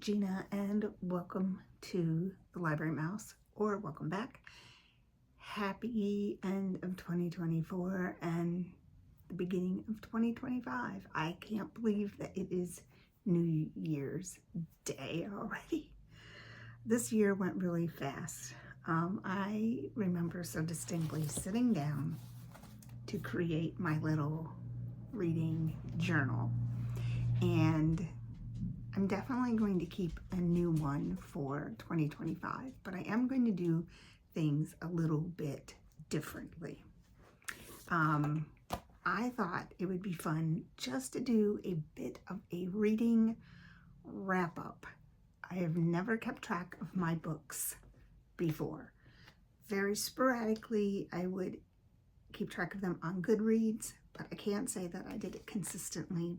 Gina, and welcome to the Library Mouse, or welcome back. Happy end of 2024 and the beginning of 2025. I can't believe that it is New Year's Day already. This year went really fast. I remember so distinctly sitting down to create my little reading journal, and I'm definitely going to keep a new one for 2025, but I am going to do things a little bit differently. I thought it would be fun just to do a bit of a reading wrap up. I have never kept track of my books before. Very sporadically, I would keep track of them on Goodreads, but I can't say that I did it consistently.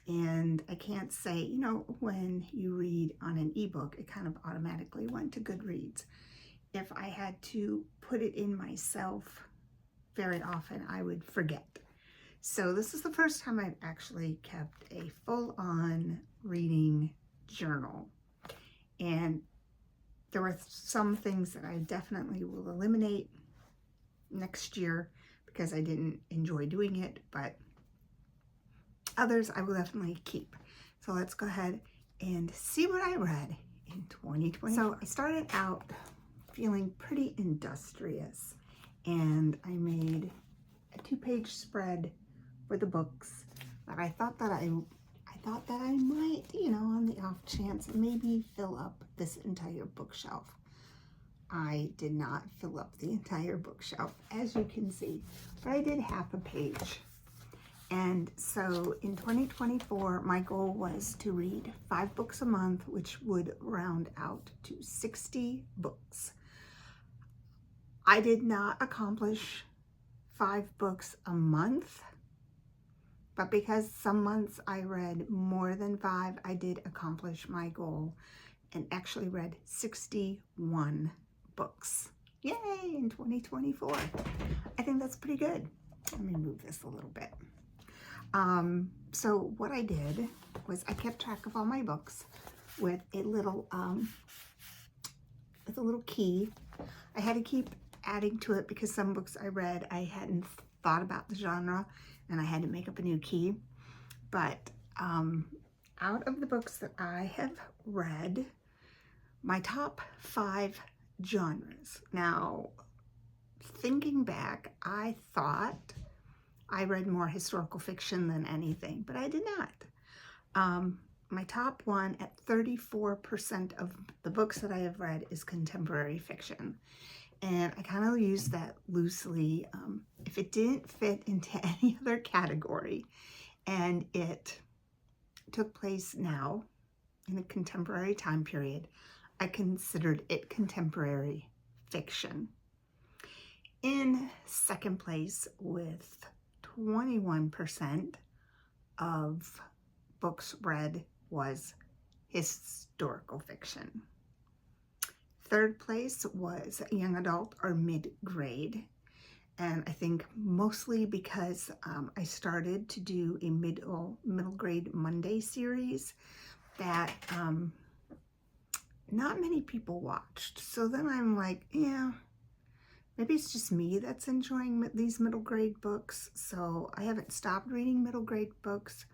And I can't say, when you read on an ebook, it kind of automatically went to Goodreads. If I had to put it in myself, very often I would forget. So this is the first time I've actually kept a full-on reading journal. And there were some things that I definitely will eliminate next year because I didn't enjoy doing it, but others I will definitely keep. So let's go ahead and see what I read in 2020. So I started out feeling pretty industrious, and I made a 2-page spread for the books that I thought that I might, on the off chance, maybe fill up this entire bookshelf. I did not fill up the entire bookshelf, as you can see, but I did half a page. And so in 2024, my goal was to read 5 books a month, which would round out to 60 books. I did not accomplish 5 books a month, but because some months I read more than 5, I did accomplish my goal and actually read 61 books. Yay, in 2024. I think that's pretty good. Let me move this a little bit. So what I did was I kept track of all my books with a little key. I had to keep adding to it because some books I read, I hadn't thought about the genre and I had to make up a new key. But out of the books that I have read, my top 5 genres. Now, thinking back, I thought I read more historical fiction than anything, but I did not. My top one at 34% of the books that I have read is contemporary fiction. And I kind of use that loosely. If it didn't fit into any other category and it took place now in a contemporary time period, I considered it contemporary fiction. In second place with 21% of books read was historical fiction. Third place was young adult or mid-grade. And I think mostly because I started to do a middle grade Monday series that not many people watched. So then I'm like, yeah, maybe it's just me that's enjoying these middle grade books. So I haven't stopped reading middle grade books,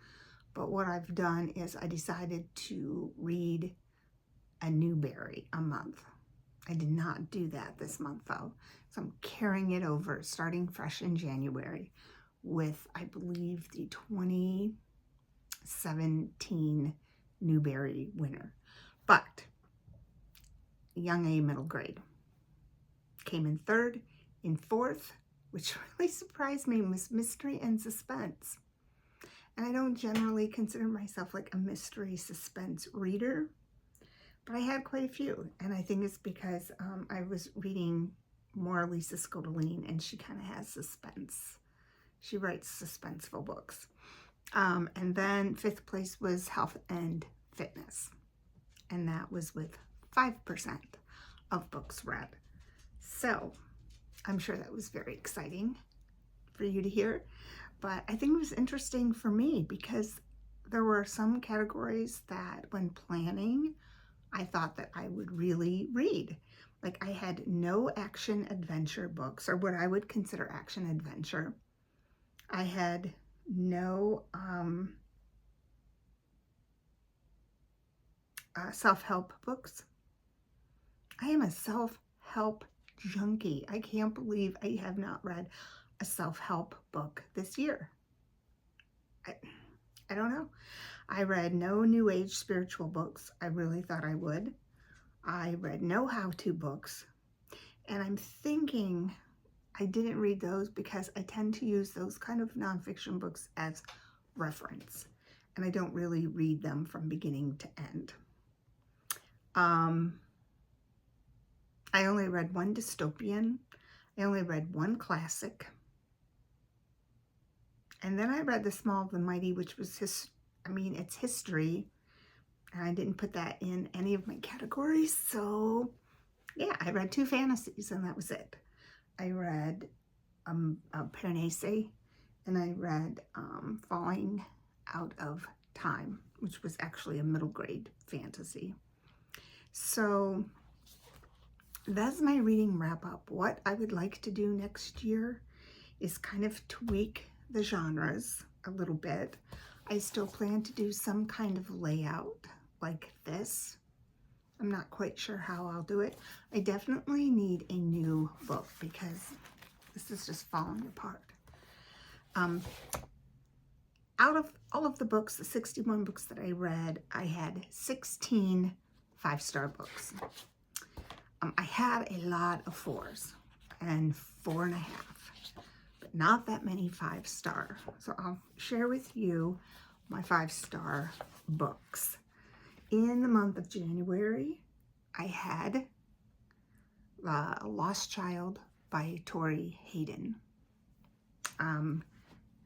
but what I've done is I decided to read a Newbery a month. I did not do that this month though. So I'm carrying it over, starting fresh in January with, I believe, the 2017 Newbery winner. But young A middle grade came in third. In fourth, which really surprised me, was mystery and suspense. And I don't generally consider myself like a mystery suspense reader, but I had quite a few. And I think it's because I was reading more Lisa Scottoline, and she kind of has suspense. She writes suspenseful books. And then 5th place was health and fitness. And that was with 5% of books read. So I'm sure that was very exciting for you to hear, but I think it was interesting for me because there were some categories that when planning, I thought that I would really read. Like I had no action adventure books, or what I would consider action adventure. I had no self-help books. I am a self-help junkie. I can't believe I have not read a self-help book this year. I don't know. I read no New Age spiritual books. I really thought I would. I read no how-to books. And I'm thinking I didn't read those because I tend to use those kind of nonfiction books as reference. And I don't really read them from beginning to end. I only read one dystopian. I only read one classic. And then I read The Small of the Mighty, which was it's history. And I didn't put that in any of my categories. So yeah, I read 2 fantasies and that was it. I read Parnasse, and I read Falling Out of Time, which was actually a middle grade fantasy. So that's my reading wrap up. What I would like to do next year is kind of tweak the genres a little bit. I still plan to do some kind of layout like this. I'm not quite sure how I'll do it. I definitely need a new book because this is just falling apart. Out of all of the books, the 61 books that I read, I had 16 5-star books. I had a lot of 4s and 4.5, but not that many 5-star. So I'll share with you my 5-star books. In the month of January, I had Lost Child by Tori Hayden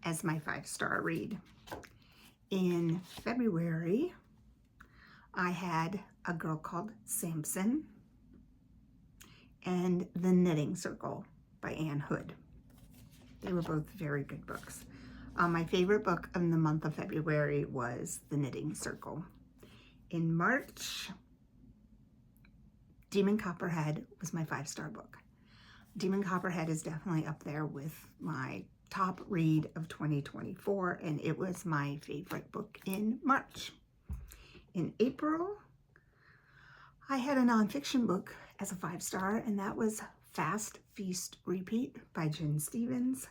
as my 5-star read. In February, I had A Girl Called Samson and The Knitting Circle by Anne Hood. They were both very good books. My favorite book in the month of February was The Knitting Circle. In March, Demon Copperhead was my 5-star book. Demon Copperhead is definitely up there with my top read of 2024, and it was my favorite book in March. In April, I had a nonfiction book as a 5-star, and that was Fast, Feast, Repeat by Jen Stevens,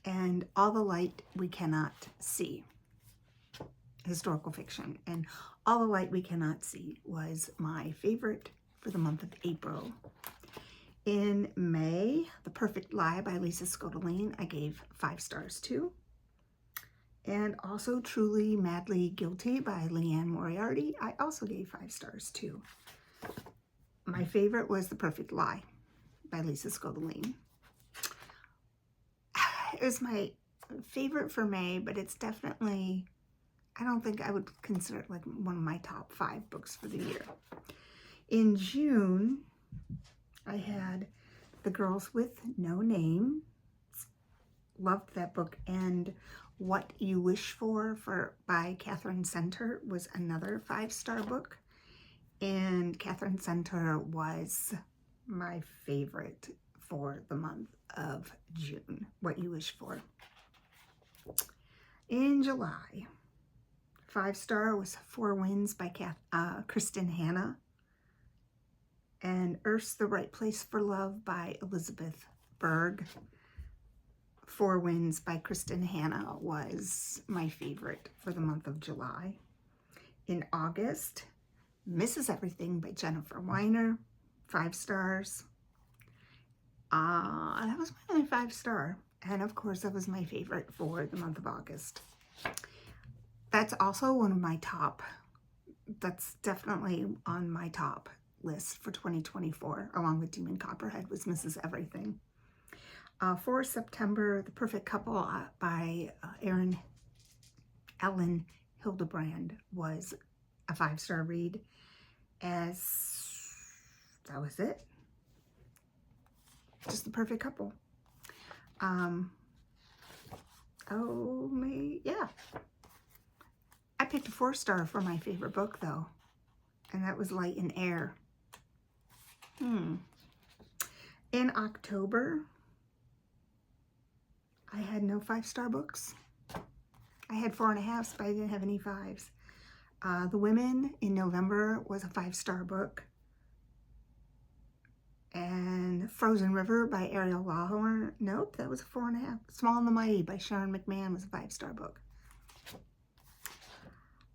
and All the Light We Cannot See, historical fiction. And All the Light We Cannot See was my favorite for the month of April. In May, The Perfect Lie by Lisa Scottolene, I gave 5 stars to. And also Truly Madly Guilty by Leanne Moriarty, I also gave 5 stars to. My favorite was The Perfect Lie by Lisa Scottolene. It was my favorite for May, but it's definitely, I don't think I would consider it like one of my top 5 books for the year. In June, I had The Girls with No Name. Loved that book. And What You Wish For by Catherine Center was another 5-star book. And Catherine Center was my favorite for the month of June. What You Wish For. In July, 5-star was Four Winds by Kristen Hanna. And Earth's the Right Place for Love by Elizabeth Berg. Four Winds by Kristen Hanna was my favorite for the month of July. In August, Mrs. Everything by Jennifer Weiner, 5 stars. That was my only 5-star. And of course, that was my favorite for the month of August. That's also one of my top, that's definitely on my top list for 2024, along with Demon Copperhead, was Mrs. Everything. For September, The Perfect Couple by Ellen Hildebrand was a 5-star read, as that was it. Just The Perfect Couple. Yeah. picked a 4-star for my favorite book, though, and that was Light and Air. In October, I had no 5-star books. I had 4.5s, but I didn't have any 5s. The Women in November was a 5-star book. And Frozen River by Ariel Lawhorn. Nope, that was a 4.5. Small and the Mighty by Sharon McMahon was a 5-star book.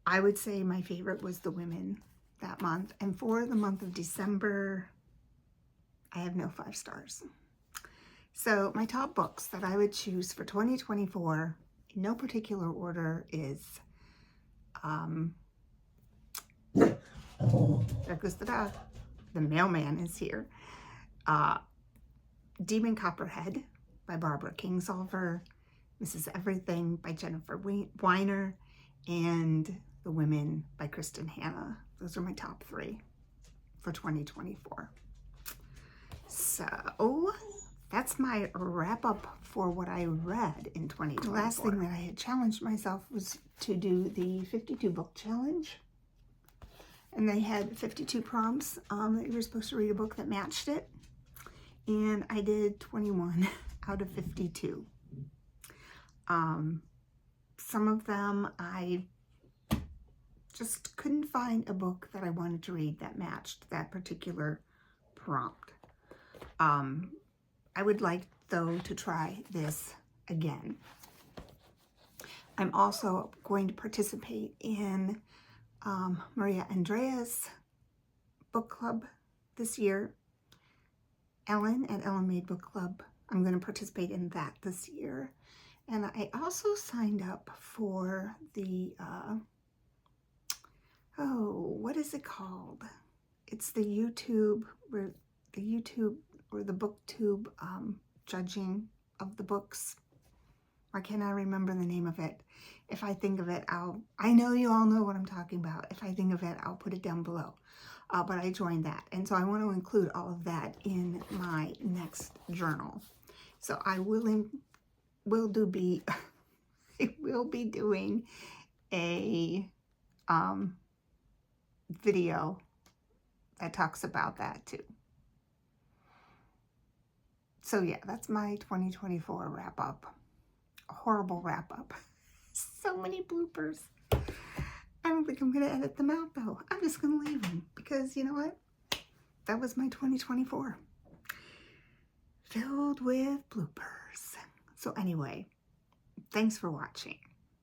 I would say my favorite was The Women that month. And for the month of December, I have no 5 stars. So my top books that I would choose for 2024, in no particular order, is there goes the dog. The mailman is here. Demon Copperhead by Barbara Kingsolver, Mrs. Everything by Jennifer Weiner, and The Women by Kristen Hanna. Those are my top 3 for 2024. So that's my wrap up for what I read in 2024. The last thing that I had challenged myself was to do the 52 book challenge. And they had 52 prompts that you were supposed to read a book that matched it. And I did 21 out of 52. Some of them I just couldn't find a book that I wanted to read that matched that particular prompt. I would like, though, to try this again. I'm also going to participate in Maria Andrea's book club this year. Ellen at Ellen Made Book Club. I'm going to participate in that this year. And I also signed up for the, what is it called? It's the YouTube, or the Booktube judging of the books. I cannot remember the name of it. If I think of it, I know you all know what I'm talking about. If I think of it, I'll put it down below. But I joined that. And so I want to include all of that in my next journal. So I will be doing a video that talks about that too. So yeah, that's my 2024 wrap up. A horrible wrap up. So many bloopers. I don't think I'm going to edit them out, though. I'm just going to leave them because, you know what? That was my 2024. Filled with bloopers. So anyway, thanks for watching.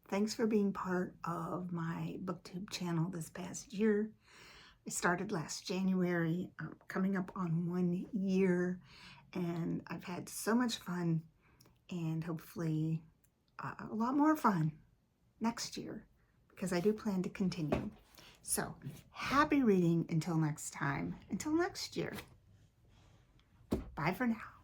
Thanks for being part of my Booktube channel this past year. I started last January, coming up on 1 year, and I've had so much fun and hopefully a lot more fun next year, because I do plan to continue. So, happy reading until next time. Until next year. Bye for now.